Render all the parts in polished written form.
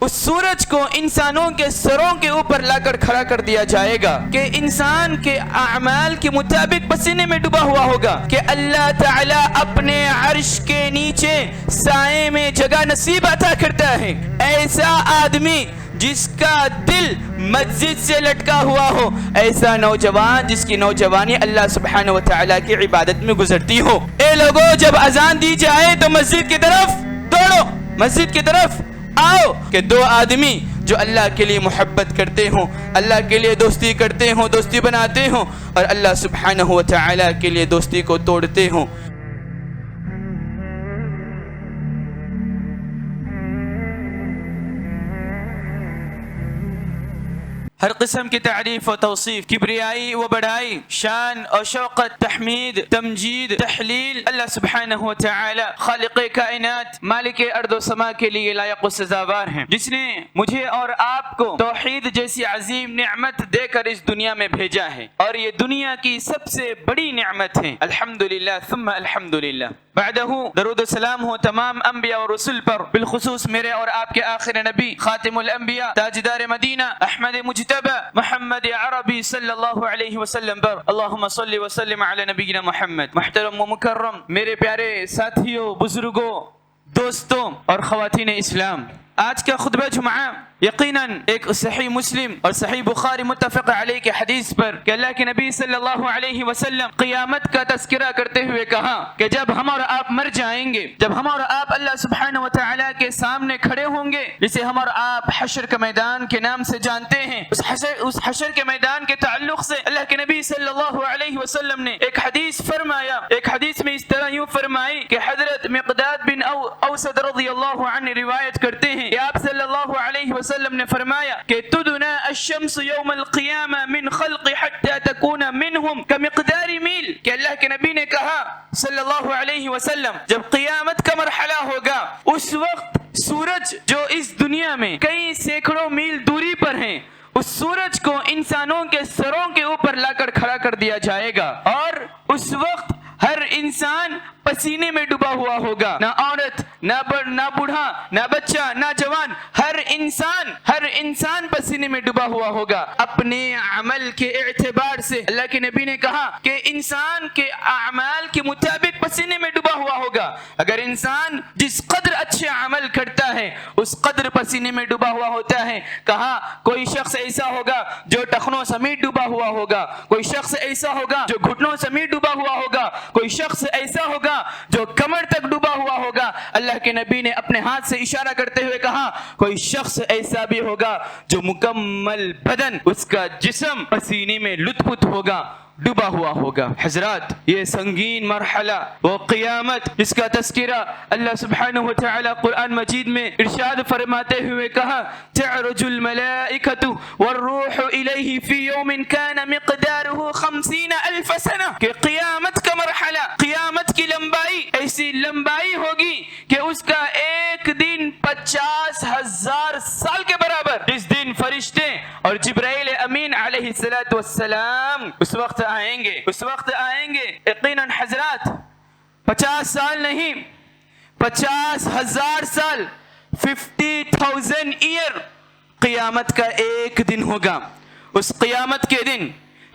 اس سورج کو انسانوں کے سروں کے اوپر لا کر کھڑا کر دیا جائے گا کہ انسان کے اعمال کے مطابق پسینے میں ڈوبا ہوا ہوگا کہ اللہ تعالیٰ اپنے عرش کے نیچے سائے میں جگہ نصیب عطا کرتا ہے۔ ایسا آدمی جس کا دل مسجد سے لٹکا ہوا ہو، ایسا نوجوان جس کی نوجوانی اللہ سبحانہ وتعالی کی عبادت میں گزرتی ہو۔ اے لوگوں، جب اذان دی جائے تو مسجد کی طرف دوڑو، مسجد کی طرف آؤ کہ دو آدمی جو اللہ کے لیے محبت کرتے ہوں، اللہ کے لیے دوستی کرتے ہوں، دوستی بناتے ہوں، اور اللہ سبحانہ وتعالی کے لیے دوستی کو توڑتے ہوں۔ ہر قسم کی تعریف و توصیف، کبریائی و بڑائی، شان اور شوقت، تحمید، تمجید، تحلیل اللہ سبحانہ و تعالی خالق کائنات، مالک ارض و سما کے لیے لائق و سزاوار ہیں، جس نے مجھے اور آپ کو توحید جیسی عظیم نعمت دے کر اس دنیا میں بھیجا ہے، اور یہ دنیا کی سب سے بڑی نعمت ہے۔ الحمدللہ ثم الحمدللہ۔ بعدہ درود و سلام ہو تمام انبیاء و رسول پر، بالخصوص میرے اور آپ کے آخر نبی خاتم الانبیاء تاجدار مدینہ احمد مجتبی محمد عربی صلی اللہ علیہ وسلم پر۔ اللہم صلی وسلم علی نبینا محمد۔ محترم و مکرم میرے پیارے ساتھیوں، بزرگوں، دوستوں اور خواتین اسلام، آج کا خطبہ جمعہ یقیناً ایک صحیح مسلم اور صحیح بخاری متفق علیہ کے حدیث پر کہ اللہ کے نبی صلی اللہ علیہ وسلم قیامت کا تذکرہ کرتے ہوئے کہا کہ جب ہم اور آپ مر جائیں گے، جب ہم اور آپ اللہ سبحانہ وتعالی کے سامنے کھڑے ہوں گے، جسے ہم اور آپ حشر کا میدان کے نام سے جانتے ہیں، اس حشر کے میدان کے تعلق سے اللہ کے نبی صلی اللہ علیہ وسلم نے ایک حدیث فرمایا۔ ایک حدیث میں اس طرح یوں فرمائی کہ حضرت مقداد بن اوسد رضی اللہ عنہ روایت کرتے ہیں کہ آپ صلی اللہ علیہ وسلم نے فرمایا کہ تدنا الشمس یوم القیامہ من خلق حتی تکون منہم کمقدار میل، کہ اللہ کے نبی نے کہا صلی اللہ علیہ وسلم جب قیامت کا مرحلہ ہوگا اس وقت سورج جو اس دنیا میں کئی سینکڑوں میل دوری پر ہیں، اس سورج کو انسانوں کے سروں کے اوپر لا کر کھڑا کر دیا جائے گا، اور اس وقت ہر انسان پسینے میں ڈوبا ہوا ہوگا، نہ عورت، نہ بوڑھا، نہ بچہ، نہ جوان، ہر انسان پسینے میں ڈوبا ہوا ہوگا اپنے عمل کے اعتبار سے۔ اللہ کے نبی نے کہا کہ انسان کے اعمال کے مطابق پسینے میں ڈوبا ہوا ہوگا۔ اگر انسان جس قدر اچھے عمل کرتا ہے اس قدر پسینے میں ڈوبا ہوا ہوتا ہے۔ کہا کوئی شخص ایسا ہوگا جو ٹخنوں سمیت ڈوبا ہوا ہوگا، کوئی شخص ایسا ہوگا جو گھٹنوں سمیت ڈوبا ہوا ہوگا، کوئی شخص ایسا ہوگا جو کمر تک ڈوبا ہوا ہوگا۔ اللہ کے نبی نے اپنے ہاتھ سے اشارہ کرتے ہوئے کہا کوئی شخص ایسا بھی ہوگا جو مکمل بدن، اس کا جسم پسینے میں لت پت ہوگا، ڈوبا ہوا ہوگا۔ حضرات، یہ سنگین مرحلہ وہ قیامت جس کا تذکرہ اللہ سبحانہ وتعالی قرآن مجید میں ارشاد فرماتے ہوئے کہا تعرج الملائکۃ والروح الیہ فی یوم کان مقدارہ 50,000 سنہ، کہ قیامت کا مرحلہ، قیامت کی لمبائی ایسی لمبائی ہوگی کہ اس کا ایک دن 50,000 سال کے برابر، جس دن فرشتے اور جبرائیل امین علیہ السلام اس وقت آئیں گے یقیناً حضرات 50 سال نہیں، 50,000 سال، 50,000 ایئر قیامت کا ایک دن ہوگا۔ اس قیامت کے دن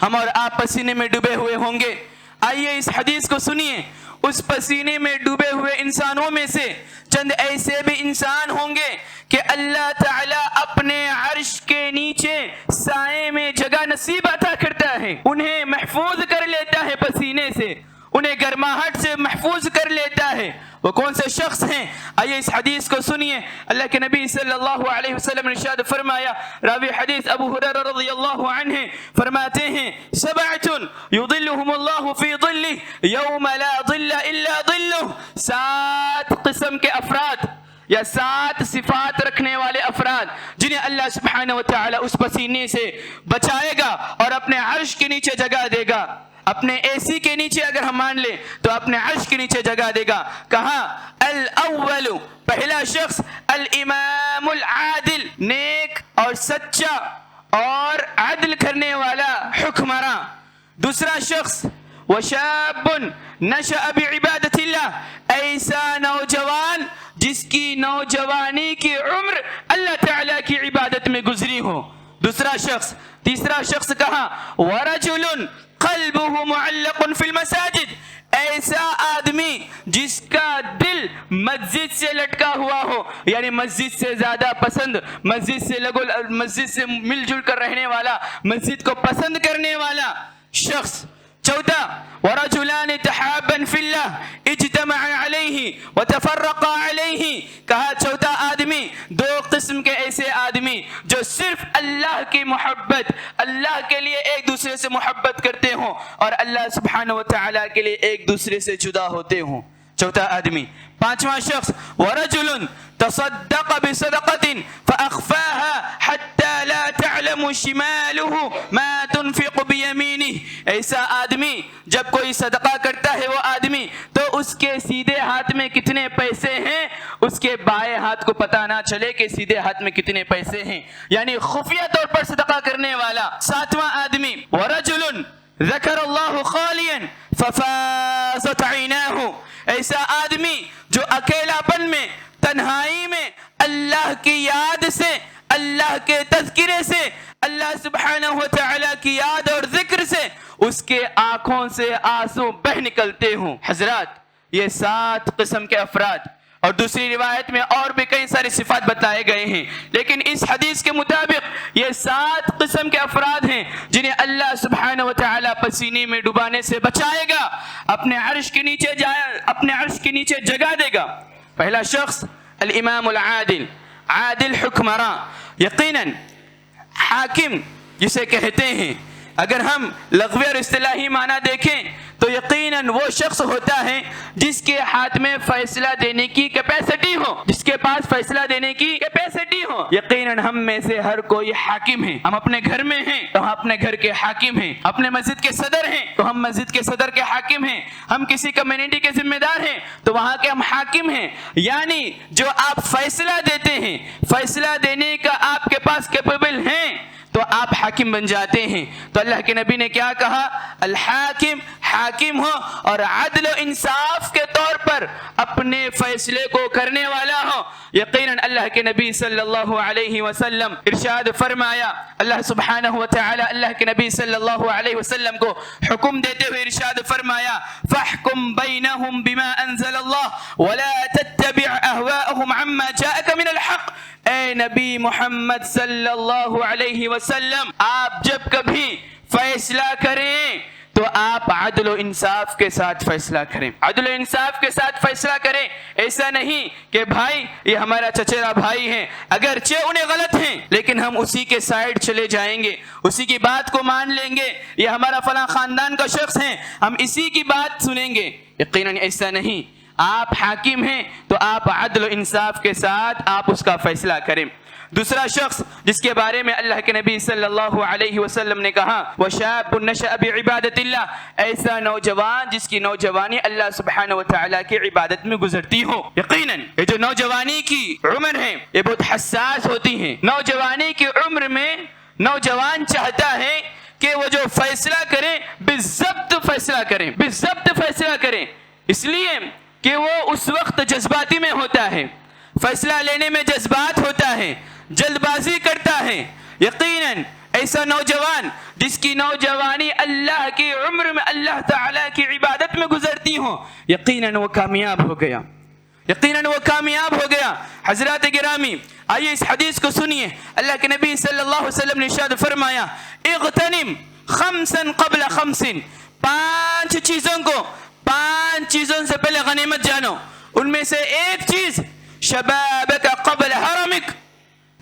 ہم اور آپ پسینے میں ڈوبے ہوئے ہوں گے۔ آئیے اس حدیث کو سنیے۔ اس پسینے میں ڈوبے ہوئے انسانوں میں سے چند ایسے بھی انسان ہوں گے کہ اللہ تعالیٰ اپنے عرش کے نیچے سائے میں جگہ نصیب عطا کرتا ہے، انہیں محفوظ کر لیتا ہے پسینے سے، انہیں گرماہٹ سے محفوظ کر لیتا ہے۔ وہ کون سے شخص ہیں؟ آئیے اس حدیث کو سنیے۔ اللہ کے نبی صلی اللہ علیہ وسلم نے ارشاد فرمایا، راوی حدیث ابو ہریرہ رضی اللہ عنہ فرماتے ہیں سبعۃ یظلهم اللہ فی ظلہ یوم لا ظل الا ظلہ، 7 قسم کے افراد یا 7 صفات رکھنے والے افراد جنہیں اللہ سبحانہ وتعالی اس پسینے سے بچائے گا اور اپنے عرش کے نیچے جگہ دے گا۔ اپنے اے سی کے نیچے اگر ہم مان لیں تو اپنے عرش کے نیچے جگہ دے گا۔ کہا الاول، پہلا شخص الامام العادل، نیک اور سچا اور عدل کرنے والا حکمراں۔ دوسرا شخص وشاب نشأ بعبادت اللہ، ایسا نوجوان جس کی نوجوانی کی عمر اللہ تعالیٰ کی عبادت میں گزری ہو. تیسرا شخص کہا وَرَجُلٌ قَلْبُهُ مُعَلَّقٌ فِي الْمَسَاجِدِ، ایسا آدمی جس کا دل مسجد سے لٹکا ہوا ہو، یعنی مسجد سے زیادہ پسند، مسجد سے مل جل کر رہنے والا، مسجد کو پسند کرنے والا شخص. چوتھا وَرَجُلَانِ تَحَابًا فِي اللَّهِ اجْتَمَعَا عَلَيْهِ وَتَفَرَّقَا عَلَيْهِ، کہا چوتھا آدمی، دو قسم کے ایسے آدمی جو صرف اللہ کی محبت، اللہ کے لیے ایک دوسرے سے محبت کرتے ہوں اور اللہ سبحانہ وتعالی کے لیے ایک دوسرے سے جدا ہوتے ہوں. چوتھا آدمی. پانچواں شخص وَرَجُلٌ تَصَدَّقَ بِصَدَقَةٍ فَأَخْفَاهَا حَتَّى لَا تَعْلَمُ شِمَالُهُ مَا تُنْفِقُ بِيَمِينِهِ، ایسا آدمی جب کوئی صدقہ کرتا ہے وہ آدمی تو اس کے سیدھے ہاتھ میں کتنے پیسے ہیں اس کے بائیں ہاتھ کو پتہ نہ چلے کہ سیدھے ہاتھ میں کتنے پیسے ہیں، یعنی خفیہ طور پر صدقہ کرنے والا. ساتواں آدمی وَرَجُلٌ ذکر اللہ خالیا ففاضت عیناہ، ایسا آدمی جو اکیلاپن میں، تنہائی میں اللہ کی یاد سے، اللہ کے تذکرے سے، اللہ سبحانہ وتعالی کی یاد اور ذکر سے اس کے آنکھوں سے آنسو بہ نکلتے ہوں. حضرات یہ 7 قسم کے افراد، اور دوسری روایت میں اور بھی کئی سارے صفات بتائے گئے ہیں، لیکن اس حدیث کے مطابق یہ 7 قسم کے افراد ہیں جنہیں اللہ سبحانہ وتعالی پسینے میں ڈبانے سے بچائے گا، اپنے عرش کے نیچے جگا دے گا. پہلا شخص الامام العادل، عادل حکمراں. یقیناً حاکم جسے کہتے ہیں، اگر ہم لغوی اور اصطلاحی معنی دیکھیں تو یقیناً وہ شخص ہوتا ہے جس کے ہاتھ میں فیصلہ دینے کی کیپیسٹی ہو، جس کے پاس فیصلہ دینے کی کیپیسٹی ہو. یقیناً ہم میں سے ہر کوئی حاکم ہے. ہم اپنے گھر میں ہیں تو ہم اپنے گھر کے حاکم ہیں، اپنے مسجد کے صدر ہیں تو ہم مسجد کے صدر کے حاکم ہیں، ہم کسی کمیونٹی کے ذمہ دار ہیں تو وہاں کے ہم حاکم ہیں. یعنی جو آپ فیصلہ دیتے ہیں، فیصلہ دینے کا آپ کے پاس کیپیبل ہیں تو آپ حاکم بن جاتے ہیں. تو اللہ کے نبی نے کیا کہا؟ الحاکم، حاکم ہو اور عدل و انصاف کے طور پر اپنے فیصلے کو کرنے والا ہو. یقیناً اللہ کے نبی صلی اللہ علیہ وسلم ارشاد فرمایا، اللہ سبحانہ وتعالی اللہ کے نبی صلی اللہ علیہ وسلم کو حکم دیتے ہوئے ارشاد فرمایا فَاحْكُمْ بَيْنَهُمْ بِمَا أَنزَلَ اللَّهُ وَلَا تَتَّبِعْ أَهْوَاءَهُمْ عَمَّا جَاءَكَ مِنَ الْحَقِّ. اے نبی محمد صلی اللہ علیہ وسلم، آپ جب کبھی فیصلہ کریں تو آپ عدل و انصاف کے ساتھ فیصلہ کریں، عدل و انصاف کے ساتھ فیصلہ کریں. ایسا نہیں کہ بھائی یہ ہمارا چچیرا بھائی ہیں، اگرچہ انہیں غلط ہیں لیکن ہم اسی کے سائڈ چلے جائیں گے، اسی کی بات کو مان لیں گے، یہ ہمارا فلاں خاندان کا شخص ہیں، ہم اسی کی بات سنیں گے. یقیناً ایسا نہیں. آپ حاکم ہیں تو آپ عدل و انصاف کے ساتھ آپ اس کا فیصلہ کریں. دوسرا شخص جس کے بارے میں اللہ کے نبی صلی اللہ علیہ وسلم نے کہا وَشَابٌ نَشَأَ بِعِبَادَةِ اللَّهِ، ایسا نوجوان جس کی نوجوانی اللہ سبحانہ وتعالی کی عبادت میں گزرتی ہو. یقیناً یہ جو نوجوانی کی عمر ہے یہ بہت حساس ہوتی ہیں. نوجوانی کی عمر میں نوجوان چاہتا ہے کہ وہ جو فیصلہ کریں بالضبط فیصلہ کریں، بالضبط فیصلہ کریں، اس لیے کہ وہ اس وقت جذباتی میں ہوتا ہے، فیصلہ لینے میں جذبات ہوتا ہے، جلد بازی کرتا ہے. یقیناً ایسا نوجوان جس کی نوجوانی اللہ کی عمر میں اللہ تعالیٰ کی عبادت میں گزرتی ہو، یقیناً وہ کامیاب ہو گیا، یقیناً وہ کامیاب ہو گیا. حضرات گرامی آئیے اس حدیث کو سنیے. اللہ کے نبی صلی اللہ علیہ وسلم نے ارشاد فرمایا اغتنم خمسا قبل خمس، 5 چیزوں کو 5 چیزوں سے پہلے غنیمت جانو. ان میں سے ایک چیز شبابک قبل حرمک،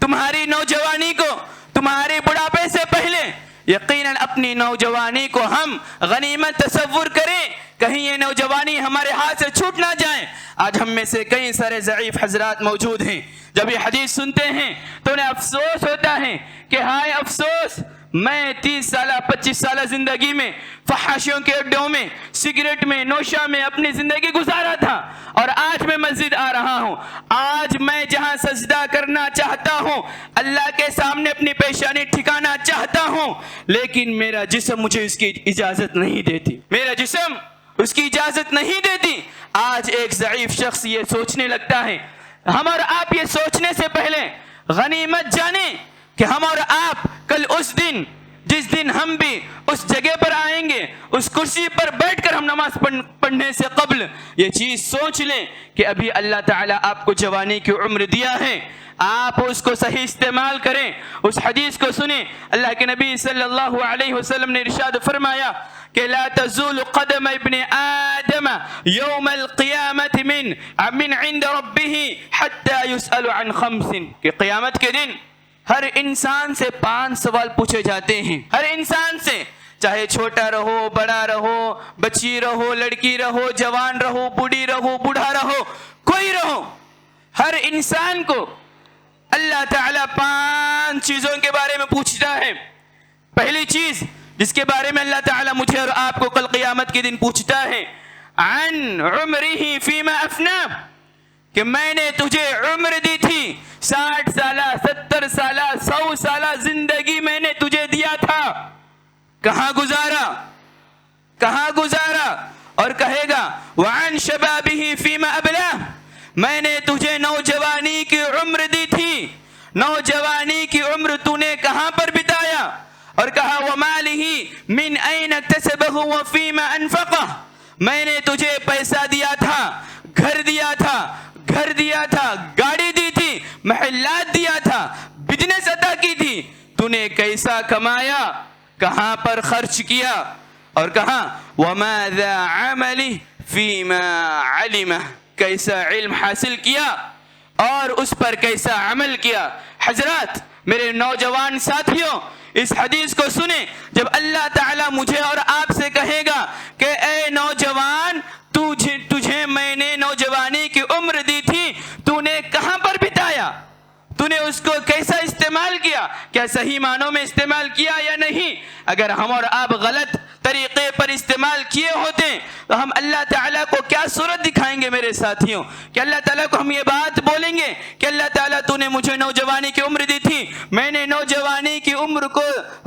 تمہاری نوجوانی کو تمہارے بڑھاپے سے پہلے یقیناً اپنی نوجوانی کو ہم غنیمت تصور کریں، کہیں یہ نوجوانی ہمارے ہاتھ سے چھوٹ نہ جائیں. آج ہم میں سے کئی سارے ضعیف حضرات موجود ہیں، جب یہ حدیث سنتے ہیں تو انہیں افسوس ہوتا ہے کہ ہائے افسوس، میں 30 سالہ 25 سالہ زندگی میں فحاشیوں کے اڈوں میں، سگریٹ میں، نوشہ میں اپنی زندگی گزارا تھا اور آج میں مسجد آ رہا ہوں. آج میں جہاں سجدہ کرنا چاہتا ہوں، اللہ کے سامنے اپنی پیشانی ٹھکانا چاہتا ہوں، لیکن میرا جسم مجھے اس کی اجازت نہیں دیتی، میرا جسم اس کی اجازت نہیں دیتی. آج ایک ضعیف شخص یہ سوچنے لگتا ہے ہم اور آپ یہ سوچنے سے پہلے غنیمت جانیں کہ ہم اور آپ کل اس دن جس دن ہم بھی اس جگہ پر آئیں گے، اس کرسی پر بیٹھ کر ہم نماز پڑھنے سے قبل یہ چیز سوچ لیں کہ ابھی اللہ تعالیٰ آپ کو جوانی کی عمر دیا ہے، آپ اس کو صحیح استعمال کریں۔ اس حدیث کو سنیں، اللہ کے نبی صلی اللہ علیہ وسلم نے ارشاد فرمایا کہ لا تزول قدم ابن آدم یوم القیامت من عند ربه حتى يسأل عن خمس، کہ قیامت کے دن ہر انسان سے 5 سوال پوچھے جاتے ہیں، ہر انسان سے، چاہے چھوٹا رہو، بڑا رہو، بچی رہو، لڑکی رہو، جوان رہو، بوڑھی رہو، بوڑھا رہو، کوئی رہو، ہر انسان کو اللہ تعالیٰ 5 چیزوں کے بارے میں پوچھتا ہے۔ پہلی چیز جس کے بارے میں اللہ تعالیٰ مجھے اور آپ کو کل قیامت کے دن پوچھتا ہے، عن عمرہ فیما افنا، کہ میں نے تجھے عمر دی تھی، 60 سالہ، 70 سالہ، 100 سالہ زندگی میں نے تجھے دیا تھا، کہاں گزارا، کہاں گزارا؟ اور کہے گا وعن شبابہ فیما ابلا، میں نے تجھے نوجوانی کی عمر دی تھی، نوجوانی کی عمر تو نے کہاں پر بتایا؟ اور کہا ومالہ من این اکتسبہ وفیما انفقہ، میں نے تجھے پیسہ دیا تھا، گھر دیا تھا، گاڑی دی تھی، محلات دیا تھا، بزنس عطا کی تھی، تو نے کیسا کمایا، کہاں پر خرچ کیا؟ اور کہاں وماذا عملی فیما علمہ، کیسا علم حاصل کیا اور اس پر کیسا عمل کیا؟ حضرات، میرے نوجوان ساتھیوں، اس حدیث کو سنیں، جب اللہ تعالیٰ مجھے اور آپ سے کہے گا کہ اے نوجوان، تجھے میں نے نوجوانی کی عمر دی تھی، تو نے کہاں پر بتایا، تو نے اس کو کیسا استعمال کیا، کیا صحیح معنوں میں استعمال کیا یا نہیں؟ اگر ہم اور آپ غلط طریقے پر استعمال کیے ہوتے تو ہم اللہ تعالیٰ کو کیا صورت دکھائیں گے میرے ساتھیوں؟ کہ اللہ تعالیٰ کو ہم یہ بات بولیں گے کہ اللہ تعالیٰ تو نے مجھے نوجوانی کی عمر دی تھی، میں نے نوجوانی کی عمر کو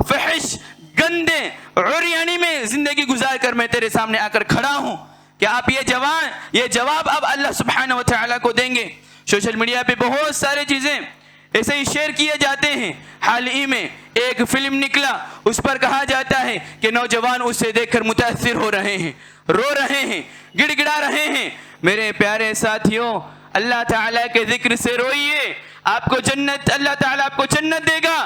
فحش، گندے، عریانی میں زندگی گزار کر میں تیرے سامنے آ کر کھڑا ہوں۔ کہ آپ یہ جواب اب اللہ سبحانہ و تعالیٰ کو دیں گے۔ سوشل میڈیا پہ بہت سارے چیزیں ایسے ہی شیئر کیے جاتے ہیں۔ حال ہی میں ایک فلم نکلا، اس پر کہا جاتا ہے کہ نوجوان اسے دیکھ کر متاثر ہو رہے ہیں، رو رہے ہیں، گڑ گڑا رہے ہیں۔ میرے پیارے ساتھیوں، اللہ تعالیٰ کے ذکر سے روئیے، آپ کو جنت، اللہ تعالیٰ آپ کو جنت دے گا۔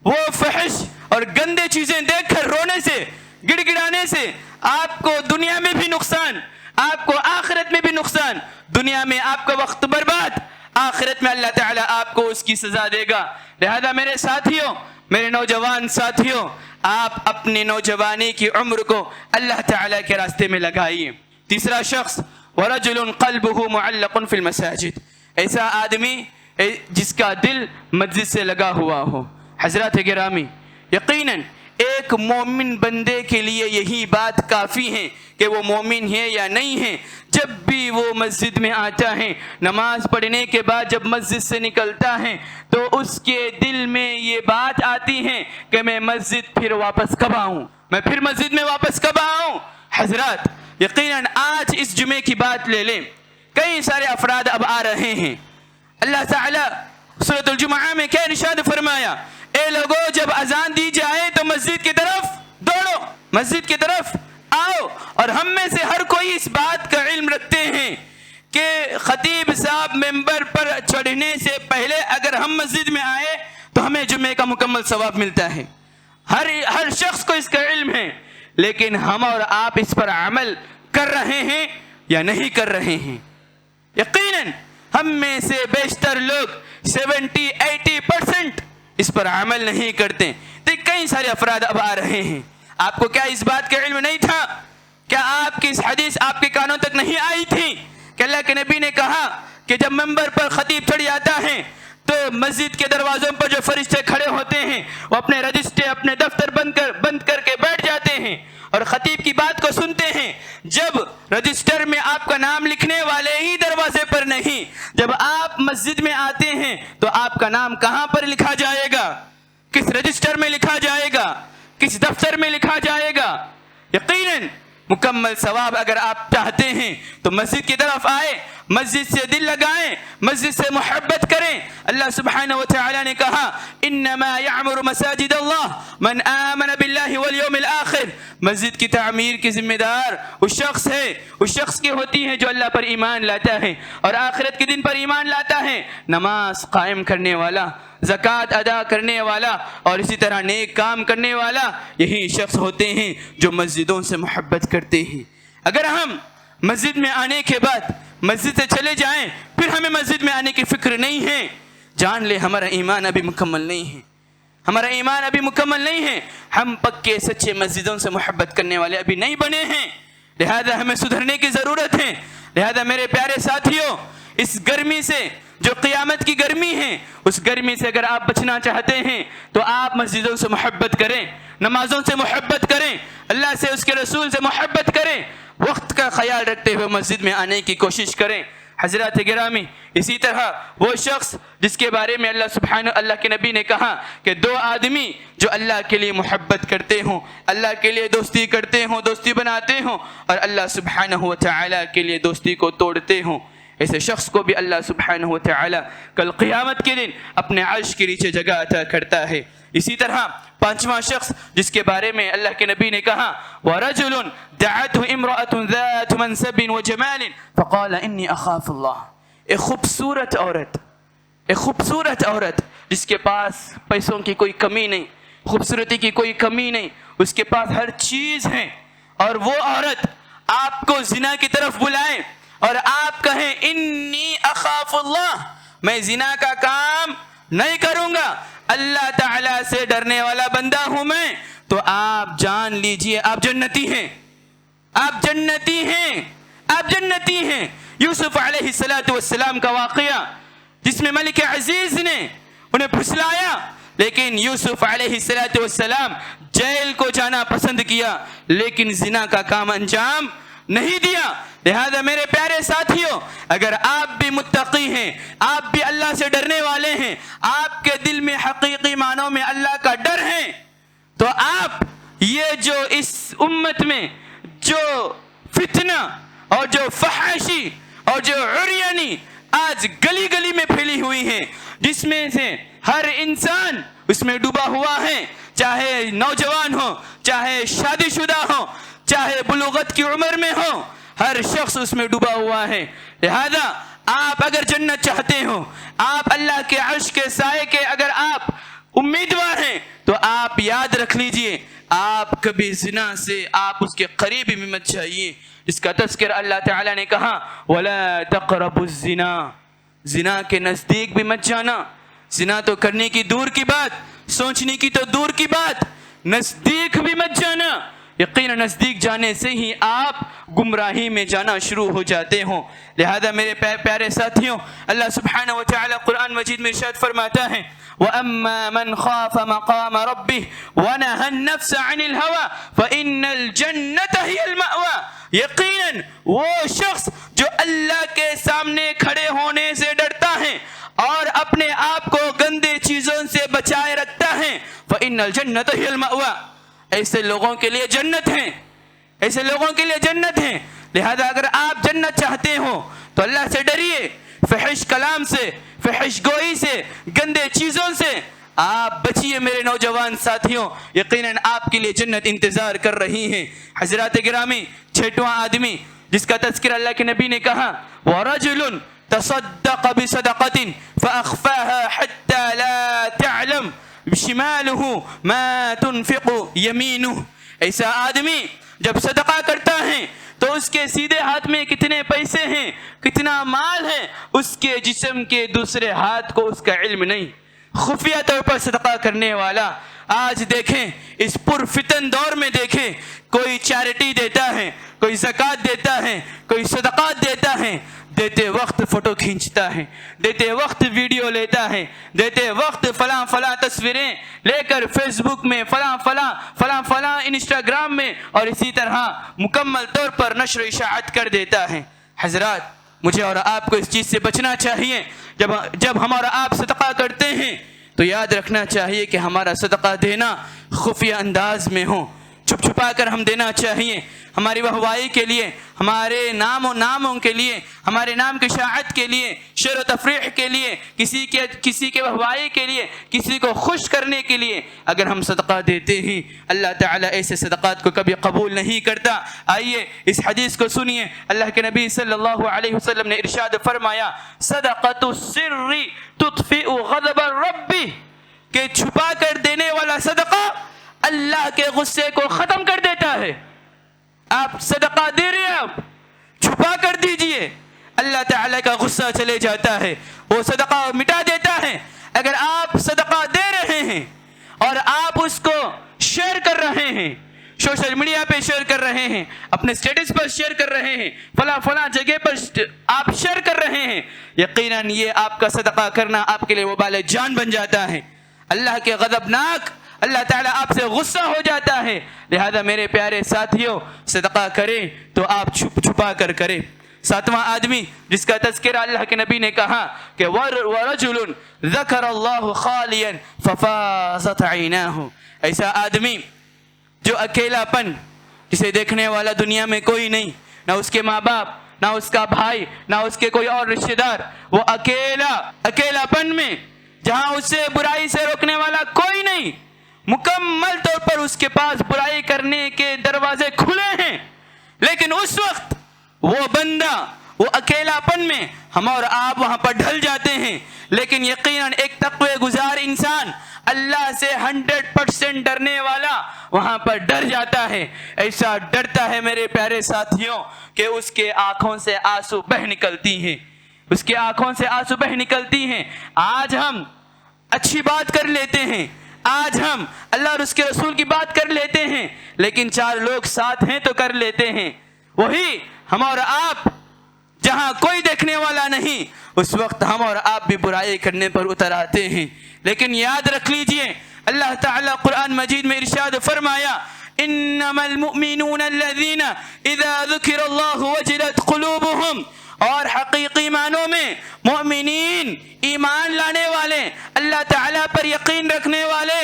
وہ فحش اور گندے چیزیں دیکھ کر رونے سے، گڑ گڑانے سے آپ کو دنیا میں بھی نقصان، آپ کو آخرت میں بھی نقصان، دنیا میں آپ کا وقت برباد، آخرت میں اللہ تعالیٰ آپ کو اس کی سزا دے گا۔ لہذا میرے ساتھیوں، میرے نوجوان ساتھیوں، آپ اپنی نوجوانی کی عمر کو اللہ تعالیٰ کے راستے میں لگائیے۔ تیسرا شخص وَرَجُلٌ قَلْبُهُ مُعَلَّقٌ فِي الْمَسَاجِدِ، ایسا آدمی جس کا دل مسجد سے لگا ہوا ہو۔ حضرات گرامی، یقیناً ایک مومن بندے کے لیے یہی بات کافی ہے کہ وہ مومن ہے یا نہیں ہے۔ جب بھی وہ مسجد میں آتا ہے، نماز پڑھنے کے بعد جب مسجد سے نکلتا ہے تو اس کے دل میں یہ بات آتی ہے کہ میں مسجد پھر واپس کب آؤں، میں پھر مسجد میں واپس کب آؤں۔ حضرات، یقیناً آج اس جمعے کی بات لے لیں، کئی سارے افراد اب آ رہے ہیں۔ اللہ تعالیٰ سورۃ الجمعہ میں کیا ارشاد فرمایا؟ اے لوگو، جب اذان دی جائے تو مسجد کی طرف دوڑو، مسجد کی طرف آؤ۔ اور ہم میں سے ہر کوئی اس بات کا علم رکھتے ہیں کہ خطیب صاحب ممبر پر چڑھنے سے پہلے اگر ہم مسجد میں آئے تو ہمیں جمعے کا مکمل ثواب ملتا ہے۔ ہر شخص کو اس کا علم ہے، لیکن ہم اور آپ اس پر عمل کر رہے ہیں یا نہیں کر رہے ہیں؟ یقیناً ہم میں سے بیشتر لوگ 70-80% اس پر عمل نہیں کرتے۔ تو کئی سارے افراد اب آ رہے ہیں۔ آپ کو کیا اس بات کا علم نہیں تھا؟ کیا آپ کی اس حدیث آپ کے کانوں تک نہیں آئی تھی کہ اللہ کے نبی نے کہا کہ جب منبر پر خطیب چڑھ جاتا ہے تو مسجد کے دروازوں پر جو فرشتے کھڑے ہوتے ہیں وہ اپنے رجسٹر، اپنے دفتر بند کر کے بیٹھ جاتے ہیں اور خطیب کی بات کو سنتے ہیں۔ جب رجسٹر میں آپ کا نام لکھنے والے ہی دروازے پر نہیں، جب آپ مسجد میں آتے ہیں تو آپ کا نام کہاں پر لکھا جائے گا؟ کس رجسٹر میں لکھا جائے گا؟ کس دفتر میں لکھا جائے گا؟ یقیناً مکمل ثواب اگر آپ چاہتے ہیں تو مسجد کی طرف آئے، مسجد سے دل لگائیں، مسجد سے محبت کریں۔ اللہ سبحانہ و تعالی نے کہا انما یعمر مساجد اللہ من آمن باللہ والیوم الآخر۔ مسجد کی تعمیر کی ذمہ دار اس شخص ہے، اس شخص کی ہوتی ہے جو اللہ پر ایمان لاتا ہے اور آخرت کے دن پر ایمان لاتا ہے، نماز قائم کرنے والا، زکوٰۃ ادا کرنے والا اور اسی طرح نیک کام کرنے والا، یہی شخص ہوتے ہیں جو مسجدوں سے محبت کرتے ہیں۔ اگر ہم مسجد میں آنے کے بعد مسجد سے چلے جائیں پھر ہمیں مسجد میں آنے کی فکر نہیں ہے، جان لے ہمارا ایمان ابھی مکمل نہیں ہے، ہمارا ایمان ابھی مکمل نہیں ہے، ہم پکے سچے مسجدوں سے محبت کرنے والے ابھی نہیں بنے ہیں، لہذا ہمیں سدھرنے کی ضرورت ہے۔ لہذا میرے پیارے ساتھیوں، اس گرمی سے جو قیامت کی گرمی ہے، اس گرمی سے اگر آپ بچنا چاہتے ہیں تو آپ مسجدوں سے محبت کریں، نمازوں سے محبت کریں، اللہ سے اس کے رسول سے محبت کریں، وقت کا خیال رکھتے ہوئے مسجد میں آنے کی کوشش کریں۔ حضرات گرامی، اسی طرح وہ شخص جس کے بارے میں اللہ کے نبی نے کہا کہ دو آدمی جو اللہ کے لیے محبت کرتے ہوں، اللہ کے لیے دوستی کرتے ہوں، دوستی بناتے ہوں اور اللہ سبحانہ و تعالی کے لیے دوستی کو توڑتے ہوں، ایسے شخص کو بھی اللہ سبحانہ و تعالی کل قیامت کے دن اپنے عرش کے نیچے جگہ عطا کرتا ہے۔ اسی طرح پانچواں شخص جس کے بارے میں اللہ کے نبی نے کہا وَرَجُلٌ دَعَتْهُ امْرَأَةٌ ذَاتُ مَنْصَبٍ وَجَمَالٍ فَقَالَ إِنِّي أَخَافُ اللَّهَ، ایک خوبصورت عورت جس کے پاس پیسوں کی کوئی کمی نہیں، خوبصورتی کی کوئی کمی نہیں، اس کے پاس ہر چیز ہے، اور وہ عورت آپ کو زنا کی طرف بلائے اور آپ کہیں انی اخاف اللہ، میں زنا کا کام نہیں کروں گا، اللہ تعالیٰ سے ڈرنے والا بندہ ہوں میں، تو آپ جان لیجئے آپ جنتی ہیں، آپ جنتی ہیں، آپ جنتی ہیں۔ یوسف علیہ السلام کا واقعہ جس میں ملک عزیز نے انہیں پھسلایا، لیکن یوسف علیہ السلام جیل کو جانا پسند کیا لیکن زنا کا کام انجام نہیں دیا۔ لہذا میرے پیارے ساتھیوں، اگر آپ بھی متقی ہیں، آپ بھی اللہ سے ڈرنے والے ہیں، آپ کے دل میں حقیقی معنوں میں اللہ کا ڈر ہے، تو آپ یہ جو اس امت میں جو فتنہ اور جو فحاشی اور جو عریانی آج گلی گلی میں پھیلی ہوئی ہے، جس میں سے ہر انسان اس میں ڈوبا ہوا ہے، چاہے نوجوان ہو، چاہے شادی شدہ ہو، چاہے بلوغت کی عمر میں ہو، ہر شخص اس میں ڈوبا ہوا ہے۔ لہذا آپ اگر جنت چاہتے ہو، آپ اللہ کے عرش کے سائے کے اگر آپ امیدوار ہیں، تو آپ یاد رکھ لیجئے آپ کبھی زنا سے آپ اس کے قریب بھی مت جائیے، جس کا تذکر اللہ تعالیٰ نے کہا وَلَا تَقْرَبُوا الزِّنَا، زنا کے نزدیک بھی مت جانا۔ زنا تو کرنے کی دور کی بات، سوچنے کی تو دور کی بات، نزدیک بھی مت جانا۔ یقیناً نزدیک جانے سے ہی آپ گمراہی میں جانا شروع ہو جاتے ہوں۔ لہذا میرے پیارے ساتھیوں، اللہ سبحانہ و تعالی قرآن مجید میں ارشاد فرماتا ہے وَأَمَّا مَنْ خَافَ مَقَامَ رَبِّهِ وَنَهَى النَّفْسَ عَنِ الْهَوَى فَإِنَّ الْجَنَّةَ هِيَ الْمَأْوَى، یقیناً وہ شخص جو اللہ کے سامنے کھڑے ہونے سے ڈرتا ہے اور اپنے آپ کو گندے چیزوں سے بچائے رکھتا ہے فَإِنَّ الْجَنَّةَ هِيَ الْمَأْوَى، ایسے لوگوں کے لیے جنت ہیں، ایسے لوگوں کے لیے جنت ہیں۔ لہذا اگر آپ جنت چاہتے ہو تو اللہ سے ڈریے، فحش کلام سے، فحش گوئی سے، گندے چیزوں سے آپ بچیے میرے نوجوان ساتھیوں، یقیناً آپ کے لیے جنت انتظار کر رہی ہے۔ حضرات گرامی، چھٹواں آدمی جس کا تذکر اللہ کے نبی نے کہا وَرَجُلٌ تَصَدَّقَ بِصَدَقَةٍ فَأَخْفَاهَا حَتَّى لَا تَعْلَمْ شِمَالُهُ مَا تُنْفِقُ يَمِينُهُ، ایسا آدمی جب صدقہ کرتا ہے تو اس کے سیدھے ہاتھ میں کتنے پیسے ہیں، کتنا مال ہے، اس کے جسم کے دوسرے ہاتھ کو اس کا علم نہیں۔ خفیہ طور پر صدقہ کرنے والا، آج دیکھیں اس پر فتن دور میں دیکھیں، کوئی چیریٹی دیتا ہے، کوئی زکوٰۃ دیتا ہے، کوئی صدقات دیتا ہے، دیتے وقت فوٹو کھینچتا ہے، دیتے وقت ویڈیو لیتا ہے، دیتے وقت فلاں فلاں تصویریں لے کر فیس بک میں فلاں فلاں فلاں فلاں انسٹاگرام میں اور اسی طرح مکمل طور پر نشر و اشاعت کر دیتا ہے۔ حضرات، مجھے اور آپ کو اس چیز سے بچنا چاہیے، جب ہم اور آپ صدقہ کرتے ہیں تو یاد رکھنا چاہیے کہ ہمارا صدقہ دینا خفیہ انداز میں ہو، چھپ چھپا کر ہم دینا چاہیے، ہماری واہوائی کے لیے، ہمارے ناموں کے لیے، ہمارے نام کی اشاعت کے لیے، شعر و تفریح کے لیے، کسی کے واہوائی کے لیے، کسی کو خوش کرنے کے لیے اگر ہم صدقہ دیتے ہیں، اللہ تعالیٰ ایسے صدقات کو کبھی قبول نہیں کرتا۔ آئیے اس حدیث کو سنیے، اللہ کے نبی صلی اللہ علیہ وسلم نے ارشاد فرمایا، صدقۃ السر تطفئ غضب الرب، کہ چھپا کر دینے والا صدقہ اللہ کے غصے کو ختم کر دیتا ہے۔ آپ صدقہ دے رہے ہیں، آپ چھپا کر دیجئے، اللہ تعالیٰ کا غصہ چلے جاتا ہے، وہ صدقہ مٹا دیتا ہے۔ اگر آپ صدقہ دے رہے ہیں اور آپ اس کو شیئر کر رہے ہیں، سوشل میڈیا پہ شیئر کر رہے ہیں، اپنے سٹیٹس پر شیئر کر رہے ہیں، فلاں جگہ پر آپ شیئر کر رہے ہیں، یقیناً یہ آپ کا صدقہ کرنا آپ کے لیے وبال جان بن جاتا ہے، اللہ کے غضبناک، اللہ تعالیٰ آپ سے غصہ ہو جاتا ہے۔ لہذا میرے پیارے ساتھیوں، صدقہ کریں تو آپ چھپا کر کریں۔ ساتواں آدمی جس کا تذکرہ اللہ کے نبی نے کہا کہ وَرَجُلٌ ذَكَرَ اللَّهُ خَالِيًا فَفَاضَتْ عَيْنَاهُ، ایسا آدمی جو اکیلا پن، جسے دیکھنے والا دنیا میں کوئی نہیں، نہ اس کے ماں باپ، نہ اس کا بھائی، نہ اس کے کوئی اور رشتہ دار، وہ اکیلا پن میں جہاں اسے برائی سے روکنے والا کوئی نہیں، مکمل طور پر اس کے پاس برائی کرنے کے دروازے کھلے ہیں، لیکن اس وقت وہ بندہ، وہ اکیلا پن میں ہم اور آپ وہاں پر ڈھل جاتے ہیں، لیکن یقیناً ایک تقوی گزار انسان، اللہ سے 100% ڈرنے والا وہاں پر ڈر جاتا ہے۔ ایسا ڈرتا ہے میرے پیارے ساتھیوں کہ اس کے آنکھوں سے آنسو بہہ نکلتی ہیں، اس کے آنکھوں سے آنسو بہہ نکلتی ہیں۔ آج ہم اچھی بات کر لیتے ہیں، آج ہم اللہ اور اس کے رسول کی بات کر لیتے ہیں، لیکن 4 لوگ ساتھ ہیں تو کر لیتے ہیں، وہی ہم اور آپ جہاں کوئی دیکھنے والا نہیں، اس وقت ہم اور آپ بھی برائی کرنے پر اتر آتے ہیں۔ لیکن یاد رکھ لیجئے، اللہ تعالیٰ قرآن مجید میں ارشاد فرمایا، انما المؤمنون الذین اذا ذکر اللہ وجلت قلوبهم، اور حقیقی معنوں میں مومنین، ایمان لانے والے، اللہ تعالیٰ پر یقین رکھنے والے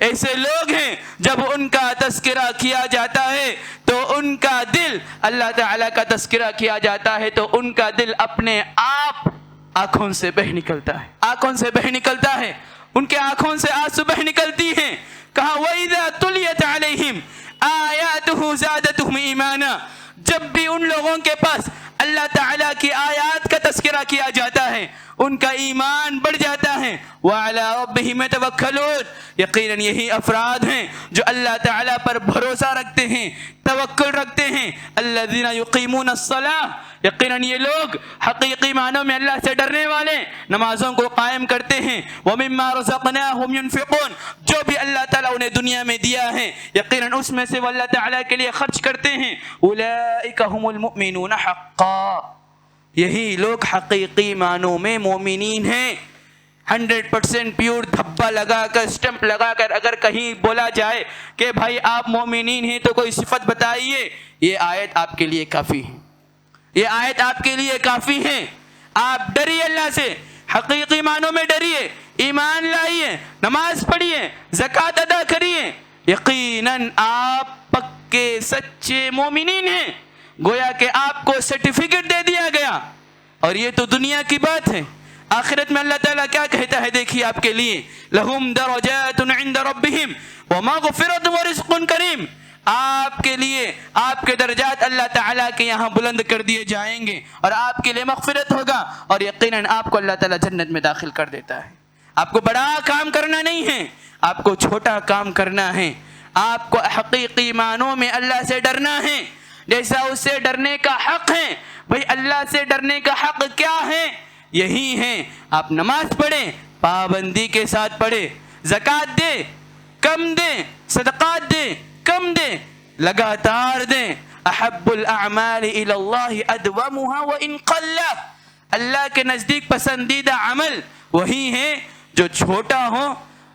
ایسے لوگ ہیں جب ان کا تذکرہ کیا جاتا ہے تو ان کا دل، اللہ تعالیٰ کا تذکرہ کیا جاتا ہے تو ان کا دل اپنے آپ آنکھوں سے بہہ نکلتا ہے، آنکھوں سے بہہ نکلتا ہے، ان کے آنکھوں سے آنسو بہہ نکلتی ہیں۔ کہا وَإِذَا تُلِيَتْ عَلَيْهِمْ آيَاتُهُ زَادَتْهُمْ إِيمَانًا، جب بھی ان لوگوں کے پاس اللہ تعالیٰ کی آیات کا تذکرہ کیا جاتا ہے ان کا ایمان بڑھ جاتا ہے۔ وَعَلَىٰ رَبِّهِمْ يَتَوَكَّلُونَ، یقیناً یہی افراد ہیں جو اللہ تعالیٰ پر بھروسہ رکھتے ہیں، توکل رکھتے ہیں۔ الَّذِينَ يُقِيمُونَ الصَّلَاةَ، یقیناً یہ لوگ حقیقی معنوں میں اللہ سے ڈرنے والے، نمازوں کو قائم کرتے ہیں۔ وَمِمَّا رَزَقْنَاهُمْ يُنْفِقُونَ، جو بھی اللہ تعالیٰ انہیں دنیا میں دیا ہے یقیناً اس میں سے وہ اللہ تعالیٰ کے لیے خرچ کرتے ہیں۔ أُولَٰئِكَ هُمُ الْمُؤْمِنُونَ حَقًّا، یہی لوگ حقیقی معنوں میں مومنین ہیں۔ 100% پیور دھبا لگا کر، سٹمپ لگا کر اگر کہیں بولا جائے کہ بھائی آپ مومنین ہیں تو کوئی صفت بتائیے، یہ آیت آپ کے لیے کافی ہے، یہ آیت آپ کے لیے کافی ہے۔ آپ ڈریے اللہ سے، حقیقی معنوں میں ڈریے، ایمان لائیے، نماز پڑھیے، زکوٰۃ ادا کریے، یقیناً آپ پکے سچے مومنین ہیں۔ گویا کہ آپ کو سرٹیفکیٹ دے دیا گیا، اور یہ تو دنیا کی بات ہے۔ آخرت میں اللہ تعالیٰ کیا کہتا ہے دیکھیے آپ کے لیے، لَهُمْ دَرَجَاتٌ عِنْدَ رَبِّهِمْ وَمَغْفِرَةٌ وَرِزْقٌ كَرِيمٌ، آپ کے لیے آپ کے درجات اللہ تعالیٰ کے یہاں بلند کر دیے جائیں گے، اور آپ کے لیے مغفرت ہوگا، اور یقیناً آپ کو اللہ تعالیٰ جنت میں داخل کر دیتا ہے۔ آپ کو بڑا کام کرنا نہیں ہے، آپ کو چھوٹا کام کرنا ہے، آپ کو حقیقی معنوں میں اللہ سے ڈرنا ہے جیسا اس سے ڈرنے کا حق ہے۔ بھئی اللہ سے ڈرنے کا حق کیا ہے؟ یہی ہے، آپ نماز پڑھیں، پابندی کے ساتھ پڑھیں، زکوٰۃ دیں کم دیں، صدقات دیں کم دیں، لگاتار دیں۔ احب الاعمال الى اللہ ادومها وان قل، اللہ کے نزدیک پسندیدہ عمل وہی ہے جو چھوٹا ہو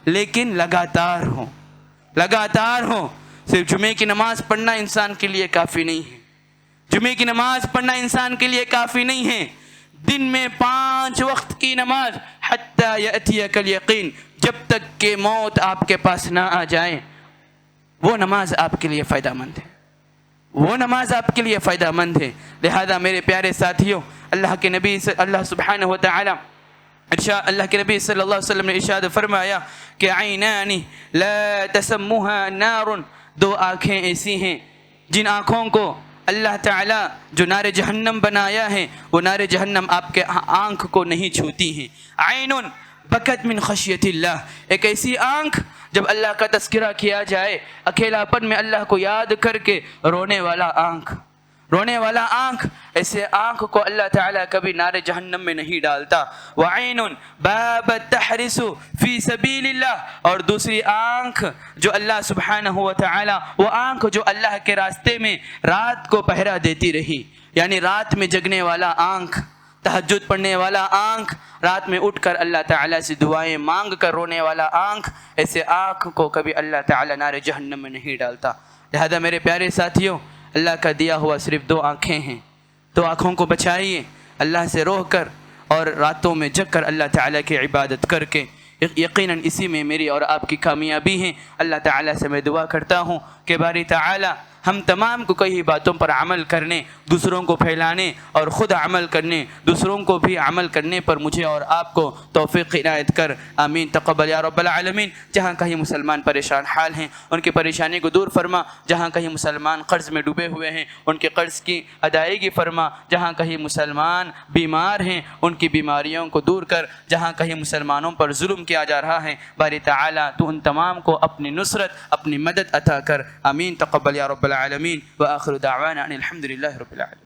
لیکن لگاتار ہو، لگاتار ہو۔ صرف جمعے کی نماز پڑھنا انسان کے لیے کافی نہیں ہے، جمعے کی نماز پڑھنا انسان کے لیے کافی نہیں ہے۔ دن میں 5 وقت کی نماز، حتی یأتیک الیقین، جب تک کہ موت آپ کے پاس نہ آ جائے۔ وہ نماز آپ کے لیے فائدہ مند ہے، وہ نماز آپ کے لیے فائدہ مند ہے۔ لہذا میرے پیارے ساتھیوں، اللہ کے نبی اللہ سبحانہ و تعالی اللہ کے نبی صلی اللہ علیہ وسلم نے ارشاد فرمایا کہ عینان لا تسمها نار، دو آنکھیں ایسی ہیں جن آنکھوں کو اللہ تعالیٰ جو نار جہنم بنایا ہے وہ نار جہنم آپ کے آنکھ کو نہیں چھوتی ہیں۔ عین بکت من خشیت اللہ، ایک ایسی آنکھ جب اللہ کا تذکرہ کیا جائے، اکیلا پن میں اللہ کو یاد کر کے رونے والا آنکھ، رونے والا آنکھ، ایسے آنکھ کو اللہ تعالیٰ کبھی نار جہنم میں نہیں ڈالتا۔ وعین باب تحرس فی سبیل اللہ، اور دوسری آنکھ جو اللہ سبحانہ و تعالیٰ، وہ آنکھ جو اللہ کے راستے میں رات کو پہرا دیتی رہی، یعنی رات میں جگنے والا آنکھ، تہجد پڑھنے والا آنکھ، رات میں اٹھ کر اللہ تعالیٰ سے دعائیں مانگ کر رونے والا آنکھ، ایسے آنکھ کو کبھی اللہ تعالیٰ نار جہنم میں نہیں ڈالتا۔ لہذا میرے پیارے ساتھیوں، اللہ کا دیا ہوا صرف دو آنکھیں ہیں، دو آنکھوں کو بچائیے اللہ سے روح کر اور راتوں میں جگ کر اللہ تعالیٰ کی عبادت کر کے، یقیناً اسی میں میری اور آپ کی کامیابی ہے۔ اللہ تعالیٰ سے میں دعا کرتا ہوں کہ باری تعالیٰ ہم تمام کو کئی باتوں پر عمل کرنے، دوسروں کو پھیلانے اور خود عمل کرنے، دوسروں کو بھی عمل کرنے پر مجھے اور آپ کو توفیق عنایت کر، آمین تقبل یا رب العالمین۔ جہاں کہیں مسلمان پریشان حال ہیں ان کی پریشانی کو دور فرما، جہاں کہیں مسلمان قرض میں ڈوبے ہوئے ہیں ان کے قرض کی ادائیگی فرما، جہاں کہیں مسلمان بیمار ہیں ان کی بیماریوں کو دور کر، جہاں کہیں مسلمانوں پر ظلم کیا جا رہا ہے باری تعالیٰ تو ان تمام کو اپنی نصرت، اپنی مدد عطا کر، آمین تقبل یا رب العالمین۔ وآخر دعوانا ان الحمد للہ رب العالمین۔